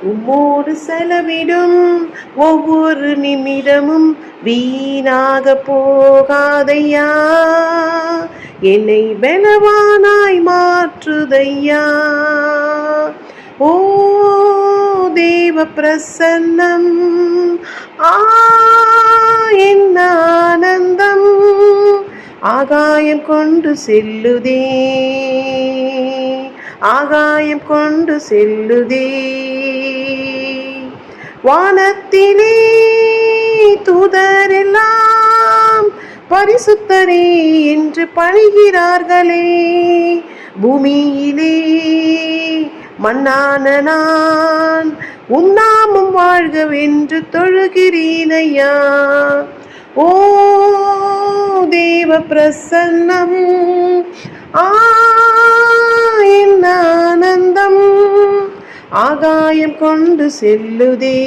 உம்மோடு செலவிடும் ஒவ்வொரு நிமிடமும் வீணாக போகாதையா, என்னை பலவானாய் மாற்றுதையா. ஓ தேவ பிரசன்னம், என்ன ஆனந்தம், ஆகாயம் கொண்டு செல்லுதே, ஆகாயம் கொண்டு செல்லுதே. வானத்திலே தூதரெல்லாம் பரிசுத்தரே என்று பணிகிறார்களே, பூமியிலே மண்ணான நான் உன்னாமும் வாழ்கவென்று தொழுகிறீனையா. ஓ தேவ பிரசன்னம், என்ன ஆனந்தம், ஆகாயம் கொண்டு செல்லுதே.